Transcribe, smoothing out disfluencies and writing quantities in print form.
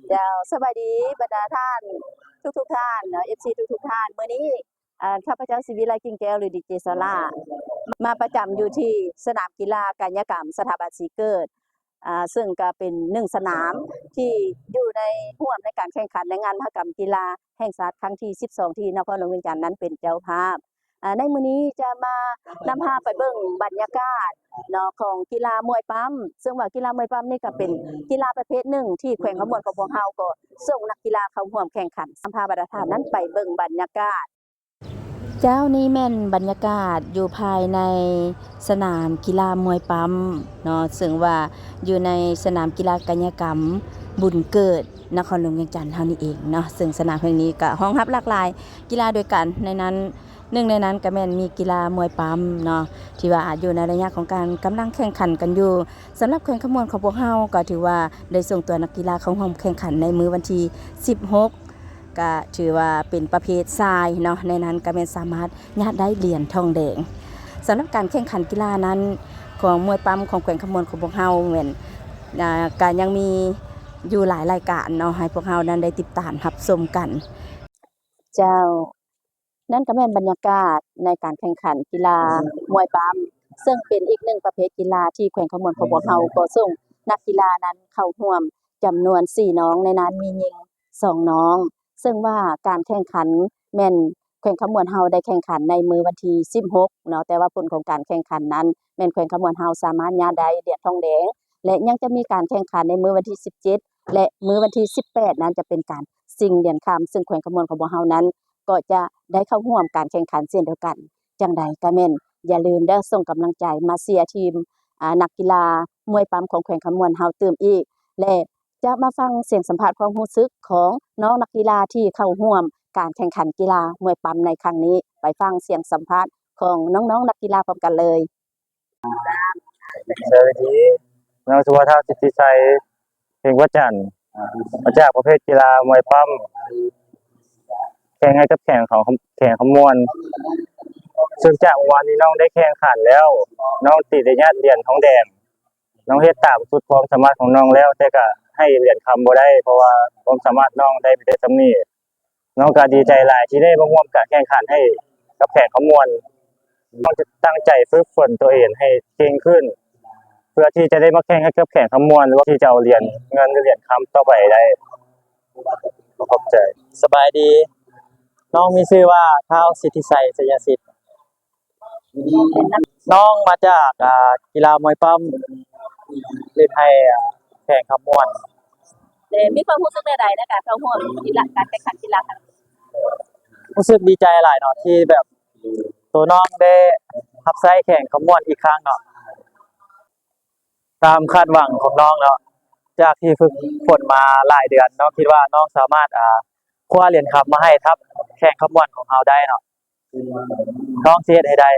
เจ้าสบายดีบรรดาท่านทุกท่านเนาะ FC ทุกท่านมื้อนี้ข้าพเจ้าศิวิไลกิ่งแก้วหรือดีเจซาร่ามาประจำอยู่ที่สนามกีฬากายกรรมสถาบันศรีเกิดซึ่งก็เป็น1สนามที่อยู่ในร่วมในการแข่งขันในงานมหกรรมกีฬาแห่งชาติครั้งที่12ที่นครหลวงเวียงจันทน์นั้นเป็นเจ้าภาพในมื้อนี้จะมานำพาไปเบิ่งบรรยากาศเนาะของกีฬามวยปั้มซึ่งว่ากีฬามวยปั้มนี่ก็เป็นกีฬาประเภทหนึ่งที่แขวงขมวนของพวกเฮาก็ส่งนักกีฬาเข้าร่วมแข่งขันนำพาบรรดาท่านนั้นไปเบิ่งบรรยากาศเจ้านี่แม่นบรรยากาศอยู่ภายในสนามกีฬามวยปั้มเนาะซึ่งว่าอยู่ในสนามกีฬากายกรรมบุญเกิดนครหลวงเวียงจันทน์เฮานี่เองเนาะซึ่งสนามแห่งนี้ก็รองรับหลากหลายกีฬาด้วยกันในนั้นหนึ่งในนั้นก็แม่นมีกีฬามวยปั้มเนาะที่ว่าอยู่ในระยะของการกำลังแข่งขันกันอยู่สำหรับแข่งขมวนของพวกเฮาก็ถือว่าได้ส่งตัวนักกีฬาเข้าร่วมแข่งขันในมื้อวันที่16ก็ถือว่าเป็นประเภททรายเนาะในนั้นก็แม่นสามารถญาติได้เหรียญทองแดงสำหรับการแข่งขันกีฬานั้นของมวยปั้มของแข่งขมวนของพวกเฮาแม่นการยังมีอยู่หลายรายการเนาะให้พวกเฮานั้นได้ติดตามรับชมกันเจ้านั่นก็แม่นบรรยากาศในการแข่งขันกีฬามวยปั้มซึ่งเป็นอีกหนึ่งประเภทกีฬาที่แขวงขมวนของพวกเฮาก็ส่งนักกีฬานั้นเข้าร่วมจำนวน4น้องในนั้นมีหญิง2น้องซึ่งว่าการแข่งขันแม่นแขวงขมวนเฮาได้แข่งขันในมื้อวันที่16เนาะแต่ว่าผลของการแข่งขันนั้นแม่นแขวงขมวนเฮาสามารถญาได้เหรียญทองแดงและยังจะมีการแข่งขันในมื้อวันที่17และมื้อวันที่18นั้นจะเป็นการชิงเหรียญคำซึ่งแขวงขมวนของพวกเฮานั้นก็จะได้เข้าร่วมการแข่งขันเช่นเดียวกันจังใดก็แม่นอย่าลืมเด้อส่งกำลังใจมาเชียร์ทีมนักกีฬามวยปั้มของแขวงขมวนเฮาเติมอีกและจะมาฟังเสียงสัมภาษณ์ความรู้สึกของน้องนักกีฬาที่เข้าร่วมการแข่งขันกีฬามวยปั้มในครั้งนี้ไปฟังเสียงสัมภาษณ์ของน้องๆนักกีฬาพร้อมกันเลยสวัสดีนางสุวัฒน์สิทธิชัยเพ่งวัดจันทร์มาจากประเภทกีฬามวยปั้มแข่งให้กับแข่งของแข่งขมวนซึ่งจากวันนี้น้องได้แข่งขันแล้วน้องติดได้ญาติเหรียญทองแดงน้องเฮ็ดตามสุดความสามารถของน้องแล้วแต่ก็ให้เหรียญคำบ่ได้เพราะว่าความสามารถน้องได้ไปได้ซำนี้น้องก็ดีใจหลายที่ได้มาร่วมการแข่งขันให้กับแข่งขมวนน้องจะตั้งใจฝึกฝนตัวเองให้เก่งขึ้นเพื่อที่จะได้มาแข่งให้กับแข่งขมวนหรือว่าที่จะเอาเหรียญเงินหรือเหรียญคำต่อไปได้ขอบใจสบายดีน้องมีชื่อว่าท้าวสิทธิชัยสยสิทธิ์น้องมาจากกีฬามวยปั้มเล่นให้แข่งขมวนมีความรู้สึกใดๆในการเข้าร่วมกีฬาการแข่งขันกีฬาครั้งนี้รู้สึกดีใจหลายเนาะที่แบบตัวน้องได้รับใช้แข่งขมวนอีกครั้งเนาะตามคาดหวังของน้องเนาะจากที่ฝึกฝนมาหลายเดือนน้องคิดว่าน้องสามารถคว้าเหรียญคำมาให้ทัพแข่งขมวนของเราได้เนาะน้องเสียให้ได้